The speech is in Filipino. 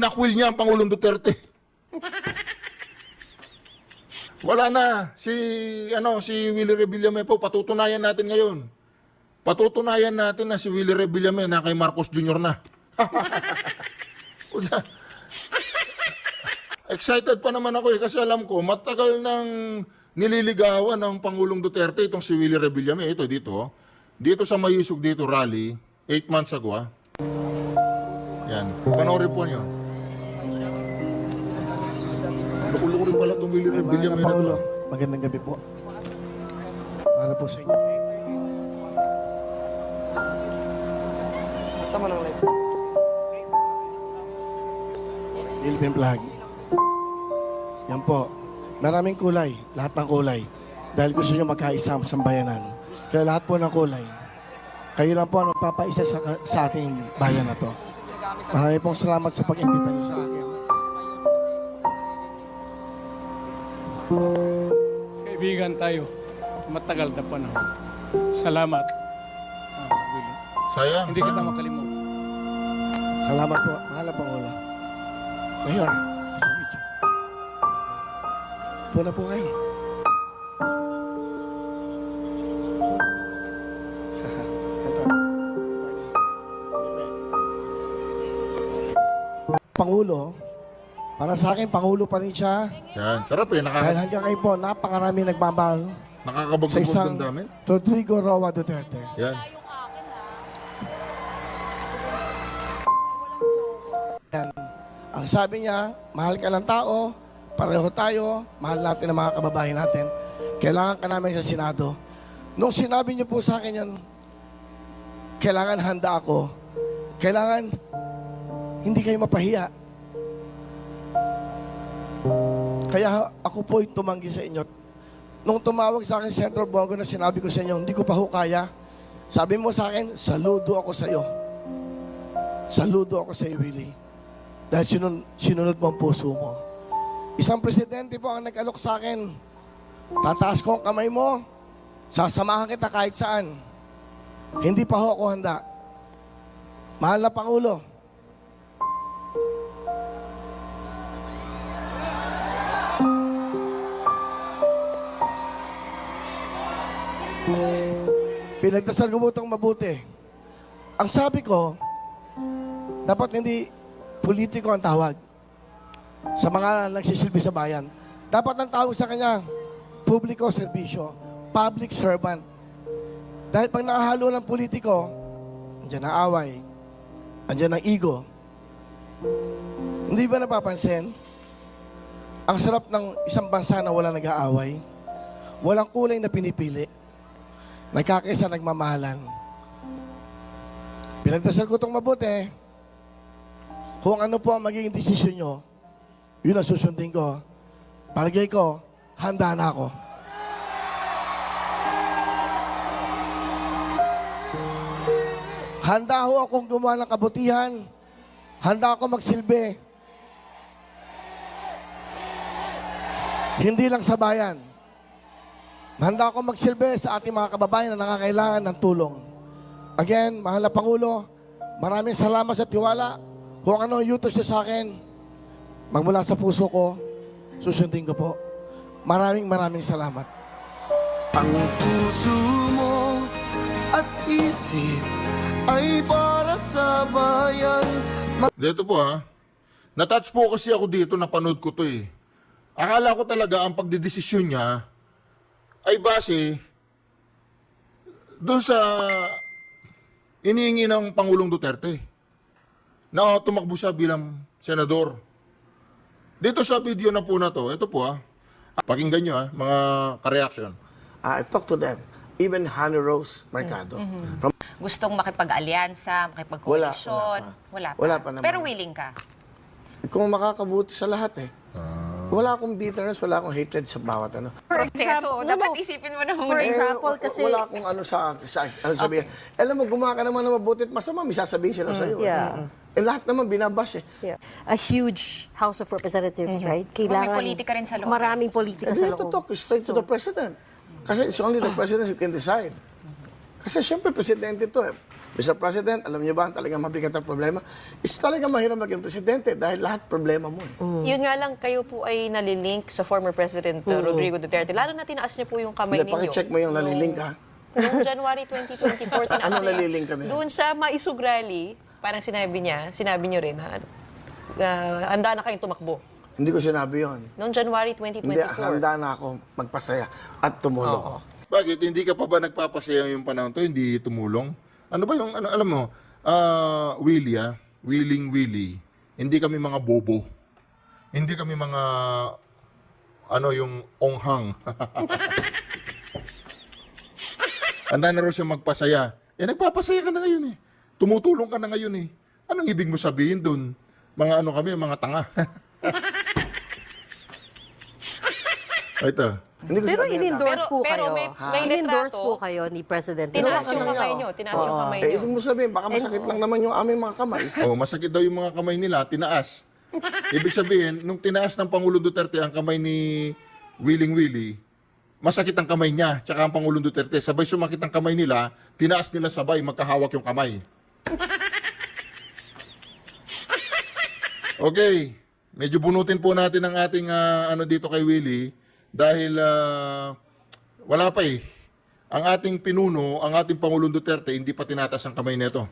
tinakwil niya ang Pangulong Duterte. Wala na. Si Willie Revillame po, patutunayan natin ngayon. Patutunayan natin na si Willie Revillame na kay Marcos Jr. na. Excited pa naman ako kasi alam ko, matagal nang nililigawan ng Pangulong Duterte itong si Willie Revillame. Ito dito. Dito sa Mayisog dito rally, 8 months ago. Yan. Panoorin po niyo. Nakulo rin pala itong Willie Revillame. Mga Pangulo, magandang gabi po. Para po sa inyo. Kasama ng live. Philippine flag. Yan po. Maraming kulay. Lahat ng kulay. Dahil gusto nyo magkaisa sa bayanan. Kaya lahat po ng kulay. Kayo lang po ang magpapaisa sa ating bayan na to. Maraming pong salamat sa pag-imbita niyo sa akin. Kaibigan tayo. Matagal na panahon. Salamat. Willie. Sayang. Hindi kita makalimutan. Salamat po. Mahal na Pangulo. Mayor, sa video. Puna po kayo. Ito. Pangulo, para sa akin, Pangulo pa rin siya. Yan. Sarap eh. Dahil hanggang ngayon po, napakarami nagmamahal sa Nakakabagbog isang ng dami. Rodrigo Roa Duterte. Yan. Yan. Ang sabi niya, mahal ka ng tao, pareho tayo, mahal natin ang mga kababayan natin. Kailangan ka namin sa Senado. Nung sinabi niyo po sa akin yan, kailangan handa ako. Kailangan hindi kayo mapahiya. Kaya ako po'y tumanggi sa inyo. Nung tumawag sa akin, Senator Bongo, na sinabi ko sa inyo, hindi ko pa ho kaya. Sabi mo sa akin, saludo ako sa iyo. Saludo ako sa iyo, Willie. Dahil sinunod mo ang puso mo. Isang presidente po ang nag-alok sa akin. Tataas ko ang kamay mo, sasamahan kita kahit saan. Hindi pa ho ako handa. Mahal na Pangulo, pinagdasal ko mo itong mabuti. Ang sabi ko, dapat hindi politiko ang tawag sa mga nagsisilbi sa bayan. Dapat ang tawag sa kanya, publiko serbisyo, public servant. Dahil pag nakahalo ng politiko, andyan ang away, andyan ang ego. Hindi ba napapansin? Ang sarap ng isang bansa na wala nag-aaway, walang kulay na pinipili, nagkakaisa, nagmamahalan. Pinagdasal ko itong mabuti. Kung ano po ang magiging desisyon nyo, yun ang susundin ko. Palagay ko, handa na ako. Handa ho akong gumawa ng kabutihan. Handa ako magsilbi. Hindi lang sa bayan. Handa ako magsilbi sa ating mga kababayan na nangangailangan ng tulong. Again, mahal na Pangulo, maraming salamat sa tiwala. Kung ano ang yutos niyo sa akin, magmula sa puso ko, susundin ko po. Maraming salamat. Ang puso mo at isip ay para sa bayan. Dito po natouch po kasi ako dito, napanood ko to eh. Akala ko talaga ang pagdidesisyon niya ay base doon sa iniingi ng Pangulong Duterte na tumakbo siya bilang senador. Dito sa video na po na to, ito po pakinggan nyo mga ka-reaction. I've talked to them. Even Honey Rose Mercado. From, Gustong makipag-alyansa, makipag-koalisyon? Wala pa naman. Pero willing ka? kung makakabuti sa lahat eh. Wala akong bitterness, wala akong hatred sa bawat ano. Proseso. Dapat isipin mo na For muna. example, kasi... Wala akong ano ano sabihin. Alam mo, gumawa ka naman ng mabuti at masama, may sasabihin sila sa'yo. Yeah. Lahat naman binabash eh. Yeah. A huge House of Representatives, right? May politika rin sa loob. Maraming politika And sa we have to loob. talk straight to the president. Kasi it's only the president who can decide. Kasi siyempre, presidente to eh. Mr. President, alam niyo ba ang talagang mabigat ang problema? Is talaga mahirap maging presidente dahil lahat problema mo. Yun nga lang, kayo po ay nalilink sa former President Rodrigo Duterte. Lalo na tinaas niyo po yung kamay Hindi, ninyo. pakicheck mo yung nalilink ha. Noong January 2024, tinaas Anong niya. nalilink kami? Doon sa Maisog Rally, parang sinabi niyo rin na handa na kayong tumakbo. Hindi ko sinabi yon. Noong January Hindi, 2024. handa na ako magpasaya at tumulong. Oo. Bakit? Hindi ka pa ba nagpapasaya yung panahon to? Hindi tumulong? Ano ba yung, alam mo, Willie, hindi kami mga bobo. Hindi kami mga, yung onghang. Handa na rin siya magpasaya. Nagpapasaya ka na ngayon eh. Tumutulong ka na ngayon eh. Anong ibig mo sabihin dun? Mga kami, mga tanga. Ito. Hindi ko Pero sinabi yan, in-endorse po Pero kayo. may in-endorse litrato. po kayo ni President. Tinaas Tinawagan yung lang kamay niya, niyo. oh. Tinaas yung kamay Eh, niyo. ibig mo sabihin, baka masakit lang naman yung aming mga kamay. Masakit daw yung mga kamay nila, tinaas. Ibig sabihin, nung tinaas ng Pangulo Duterte ang kamay ni Willie, masakit ang kamay niya, tsaka ang Pangulong Duterte. Sabay sumakit ang kamay nila, tinaas nila sabay, magkahawak yung kamay. Okay, medyo bunutin po natin ang ating dito kay Willie dahil wala pa eh. Ang ating pinuno, ang ating Pangulong Duterte, hindi pa tinatas ang kamay nito.